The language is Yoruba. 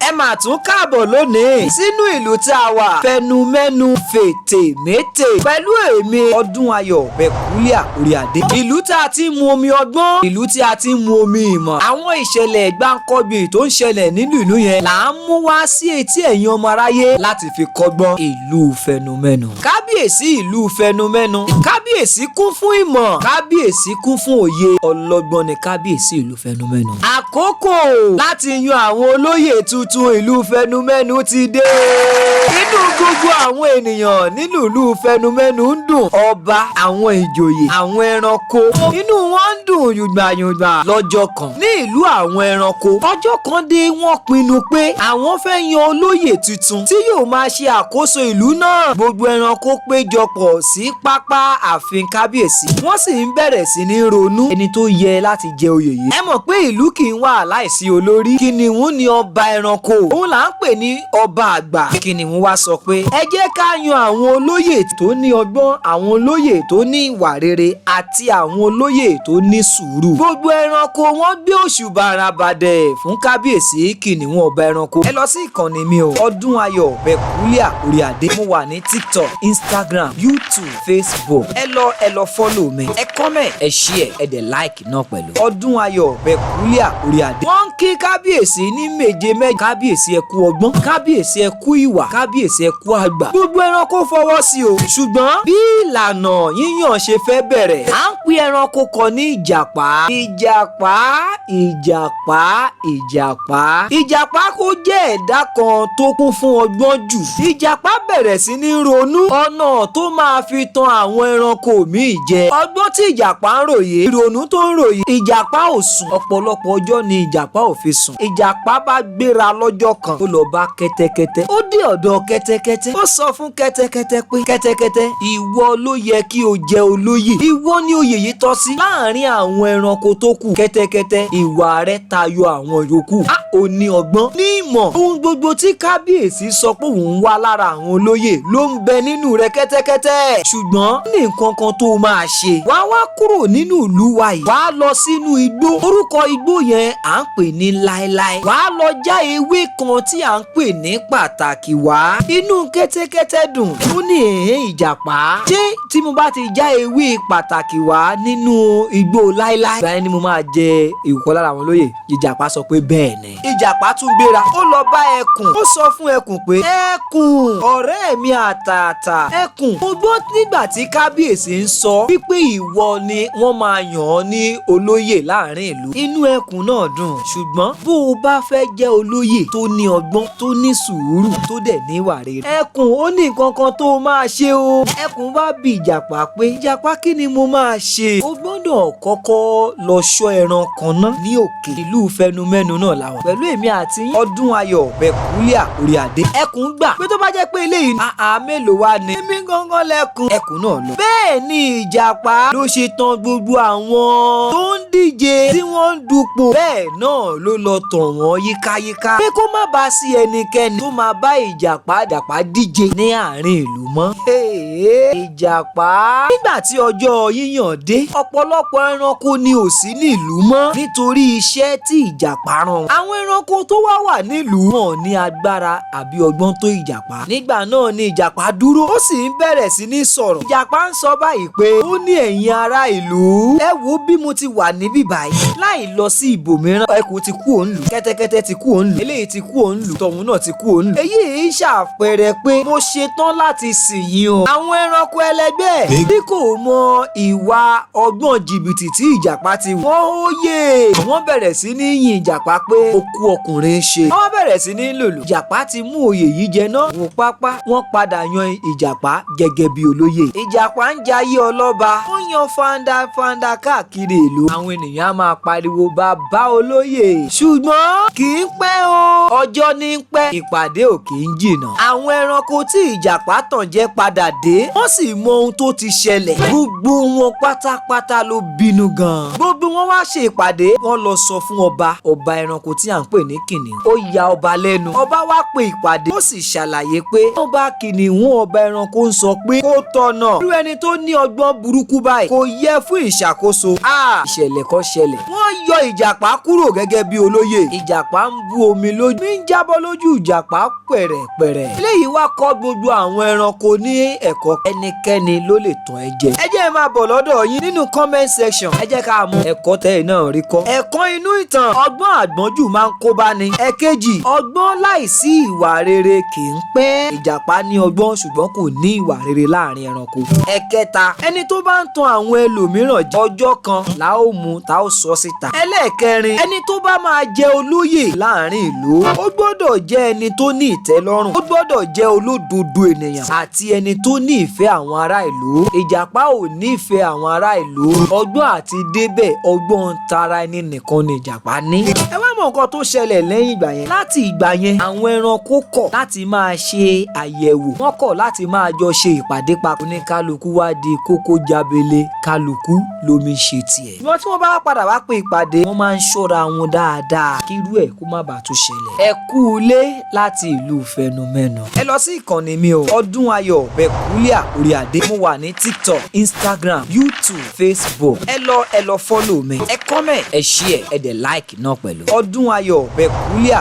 ẹ mà tún káàbọ̀ lónìí sínú ìlú tí a wà Fẹnumenu Fetemete pẹ̀lú èmi Ọdúnayọ̀ Bẹ̀kúlíà Oríadé. Ìlú tí a ti ń mu omi ọgbọ́n, ìlú tí a ti ń mu omi ìmọ̀. Àwọn ìṣẹ̀lẹ̀ gbáǹkọ́gbìn tó ń ṣẹlẹ̀ nínú ìlú yẹn là ń mú wá sí etí ẹ̀yin ọmọ aráyé láti fi kọ́gbọ́n ìlú Fẹnumenu. Kábíyèsí ìlú Fẹnumenu, kábíyèsí kún fún ìmọ̀, kábíyèsí kún fún òye, ọlọ́gbọ́n ni kábíyèsí ìlú Fẹnumenu. Àkókò láti yan àwọn olóyè tuntun ìlú Fẹnumenu ti dé. Inú gbogbo àwọn ènìyàn nínú ìlú Fẹnumenu ń dùn. Ọba, àwọn ìjòyè, àwọn ẹranko, inú wọn ń dùn yùgbàyùgbà. Lọ́jọ́ kan ní ìlú àwọn ẹranko, ọjọ́ kan dé wọ́n pinnu pé àwọn fẹ́ yan olóyè tuntun tí yóò máa ṣe àkóso ìlú náà. Gbogbo ẹranko péjọpọ̀ sí pápá ààfin kábíyèsí. Wọ́n sì ń bẹ̀rẹ̀ sí ní ronú ẹni tó yẹ láti jẹ oyè yìí. Ẹ mọ̀ pé ìlú kì í wà láìsí olórí. Kìnìún ni ọba ẹranko. Òun là ń pè ní ọba àgbà. Kìnìún wá sọ pé ẹ jẹ́ ká yan àwọn olóyè tó ní ọgbọ́n, àwọn olóyè tó ní ìwà rere àti àwọn olóyè tó ní sùúrù. Gbogbo ẹranko wọ́n gbé òṣùbà àràbàdẹ̀ fún kábíyèsí Kìnìún ọba ẹranko. Ẹ lọ sí ìkànnì mi o, Ọdúnayọ̀ Bẹ̀kúlíà Oríadé. Mo wà ní TikTok, Instagram, YouTube, Facebook. Ẹ lọ follow mi. Ẹ comment, ẹ share, ẹ dẹ̀ like náà pẹ̀lú. Ọdúnayọ̀ Bẹ̀kúlíà Oríadé. Wọ́n ń kí kábíyèsí ní méje méje. Kábíyèsí ẹ kú ọgbọ́n, kábíyèsí ẹ kú ìwà, kábíyèsí ẹ kú àgbà. Gbogbo ẹranko fọwọ́ sí o. Ṣùgbọ́n bí ìlànà yíyàn ṣe fẹ́ bẹ̀rẹ̀, à ń pe ẹranko kan ní Ìjàpá. Ìjàpá, Ìjàpá, Ìjàpá. Ìjàpá kò jẹ́ ẹ̀dá kan tó kún fún ọgbọ́n jù. Ìjàpá bẹ̀rẹ̀ sí ní ronú ọ̀nà tó máa fi tan àwọn ẹranko míì jẹ. Ọgbọ́n tí Ìjàpá ń ròyè, ìrònú tó ń ròyè. Ìjàpá ò sùn. Ọ̀pọ̀lọpọ̀ ọjọ́ ni Ìjàpá ò fi sùn. Ìjàpá bá gbéra lọ́jọ́ kan, ó lọ bá kẹ́tẹ́kẹ́tẹ́. Ó dé ọ̀dọ̀ kẹ́tẹ́kẹ́tẹ́. Ó sọ fún kẹ́tẹ́kẹ́tẹ́ pé kẹ́tẹ́kẹ́tẹ́, ìwọ ló yẹ kí o jẹ olóyè. Ìwọ ni oyè yìí tọ́ sí láàárín àwọn ẹranko tó kù. Kẹ́tẹ́kẹ́tẹ́, ìwà rẹ tayọ àwọn yòókù. Ó ní ọgbọ́n, ní ìmọ̀. Ohun gbogbo tí kábíyèsí sọ pé òun wá lára àwọn olóyè ló ń bẹ nínú rẹ kẹ́tẹ́kẹ́tẹ́. Ṣùgbọ́n ní nǹkan kan tó máa ṣe. Wàá wá kúrò nínú ìlú wa yìí. Wàá lọ sínú igbó. Orúkọ igbó yẹn à ń pè ní láéláé. Wàá lọ já ewé kan tí à ń pè ní pàtàkì wá. Inú kẹ́tẹ́kẹ́tẹ́ dùn. Ó ní Ìjàpá. Ṣé tí mo bá ti já ewé pàtàkì wá nínú igbó láéláé, báyìí ni mo máa jẹ ìkọ́ lára àwọn olóyè? Ìjàpá sọ pé bẹ́ẹ̀ ni. Ìjàpá tún gbéra. Ó lọ bá ẹkùn. Ó sọ fún ẹkùn pé ẹkùn, ọ̀rẹ́ mi àtàtà. Ẹkùn, mo gbọ́ nígbà tí kábíyèsí ń sọ wípé ìwọ ni wọ́n máa yàn ọ́ ní olóyè láàrin ìlú. Inú ẹkùn náà dùn. Ṣùgbọ́n bó o bá fẹ́ jẹ́ olóyè tó ní ọgbọ́n, tó ní sùúrù, tó dẹ̀ ní ìwà rere, ẹkùn ó ní nǹkan kan tó máa ṣe o. Ẹkùn bá bi Ìjàpá pé Ìjàpá, kí ni mo máa ṣe? O gbọ́dọ̀ kọ́kọ́ lọ ṣọ́ ẹran kan náà ní òkè ìlú Fẹnumenu náà làwọn. Pẹ̀lú èmi àti Ọdúnayọ̀ Bẹ̀kúlíà Oríadé. Ẹkùn gbà pé tó bá jẹ́ pé eléyìí ni mélòó wá ni? Èmi gangan lẹ́kùn. Ẹkùn náà lọ. Bẹ́ẹ̀ ni Ìjàpá ló ṣe tán gbogbo àwọn tó ń díje tí wọ́n ń dupò. Bẹ́ẹ̀ náà ló lọ tàn wọ́n yíkáyíká pé kó má bá sí ẹnikẹ́ni tó máa bá Ìjàpá díje ní àárín ìlú mọ́. Ìjàpá. Nígbà tí ọjọ́ yíyàn dé, ọ̀pọ̀lọpọ̀ ẹranko ni ò sí nílùú mọ́ nítorí iṣẹ́ tí Ìjàpá rán. Àwọn ẹranko tó wà nílùú wọn ní agbára àbí ọgbọ́n tó Ìjàpá. Nígbà náà ni Ìjàpá dúró, ó sì ń bẹ̀rẹ̀ sí ní sọ̀rọ̀. Ìjàpá ń sọ báyìí pé ó ní ẹ̀yin ará ìlú, ẹ wo bí mo ti wà níbí báyìí láì lọ sí ibòmíràn. Ẹkùn ti kú òǹlù, kẹ́tẹ́kẹ́tẹ́ ti kú òǹlù, eléyìí ti kú òǹlù, tọ̀hún náà ti kú òǹlù. Èyí ń ṣàpẹẹrẹ pé mo ṣetán láti sìn yín o. Àwọn ẹranko ẹlẹgbẹ́ bí kò mọ ìwà ọgbọ́n jìbìtì tí Ìjàpá ti wọ́n ó yè. Wọ́n bẹ̀rẹ̀ sí ní yin Ìjàpá pé ó kú ọkùnrin ṣe. Wọ́n bẹ̀rẹ̀ sí ní lòlò. Ìjàpá ti mú oyè yìí jẹ náà. Wò pápá, wọ́n padà yan Ìjàpá gẹ́gẹ́ bí olóyè. Ìjàpá ń jayé ọlọ́ba. Ó yan fandafanda káàkiri ìlú. Àwọn ènìyàn á máa pariwo bàbá olóyè. Ṣùgbọ́n kì í pẹ́ o. Ọjọ́ ní ń pẹ́, ìpàdé ò kì í jìnnà. Àwọn ẹranko tí Ìjàpá tàn jẹ padà dé. Wọ́n sì mọ ohun tó ti ṣẹlẹ̀. Gbogbo wọn pátápátá ló bínú gan. Gbogbo wọn wá ṣe ìpàdé. Wọ́n lọ sọ fún ọba ẹranko tí à à ń pè ní kìnìún ó ya ọba lẹ́nu. Ọba wá pe ìpàdé ó sì ṣàlàyé pé wọ́n bá kìnìún ọba ẹranko ń sọ pé kó tọ̀nà irú ẹni tó ní ọgbọ́n burúkú báyìí kò yẹ fún ìṣàkóso. Ìṣẹ̀lẹ̀ kan ṣẹlẹ̀ wọ́n yọ ìjàpá kúrò gẹ́gẹ́ bí olóyè. Ìjàpá ń bú omi lójú mi ń jábọ́ lójú ìjàpá pẹ̀rẹ̀pẹ̀rẹ̀. Eléyìí wá kọ́ gbogbo àwọn ẹranko ní ẹ̀kọ́ ẹnikẹ́ni ló lè tàn ẹ́ jẹ. Ẹ jẹ́ máa bọ̀ lọ́dọ̀ yín nínú comment section. Ẹ jẹ́ ká mọ ẹ̀kọ́ tẹ́yìn náà rí kọ́. Ẹ̀kọ́ inú ìtàn ọgbọ́n àgbọ́njù máa ń kó bá ni. Ẹ̀kejì ọgbọ́n láìsí ìwà rere kì í pẹ́. Ìjàpá ní ọgbọ́n ṣùgbọ́n kò ní ìwà rere láàrin ẹranko. Ẹ̀kẹta ẹni tó bá ń tan àwọn ẹlòmíràn jẹ ọjọ́ kan la ó mú ta ó sọ síta. Ẹlẹ́ẹ̀kẹrin ẹni tó bá máa jẹ olóyè láàrin ìlú ó gbọ́dọ̀ jẹ́ ẹni tó ní ìtẹ́lọ́rùn ó gbọ́dọ̀ jẹ́ olódodo ènìyàn àti ẹni tó ní ìfẹ́ àwọn ará ìlú. Ìjàpá ò ní ìfẹ́ àwọn ará ìlú. Ọgbọ́n àti débẹ̀ ọgbọ́n tara ẹni nìkan ni Ìjàpá ní. Ẹ wá mọ nǹkan tó ṣẹlẹ̀ lẹ́yìn ìgbà yẹn. Láti ìgbà yẹn àwọn ẹranko kọ̀ láti máa ṣe àyẹ̀wò wọ́n kọ̀ láti máa jọ ṣe ìpàdé papọ̀ ní kálukú wá di kókó jábélé kálukú lomi ṣe tiẹ̀. Ṣùgbọ́n tí wọ́n bá padà wá pé ìpàdé wọ́n máa ń ṣọ́ra wọn dáadáa kí irú ẹ̀ kó má bàa tún ṣẹlẹ̀. Ẹ kú ilé láti ìlú Fẹnumenu. Ẹ lọ sí ìkànnì mi o Ọdúnayọ̀ Bẹ̀kúlíà Oríadé. Mo wà ní TikTok, Instagram, YouTube, Facebook. Ẹ lọ follow mi. Ẹ comment, ẹ share, ẹ dẹ̀ like náà pẹ̀lú. Ọdúnayọ̀ Bẹ̀kúlíà.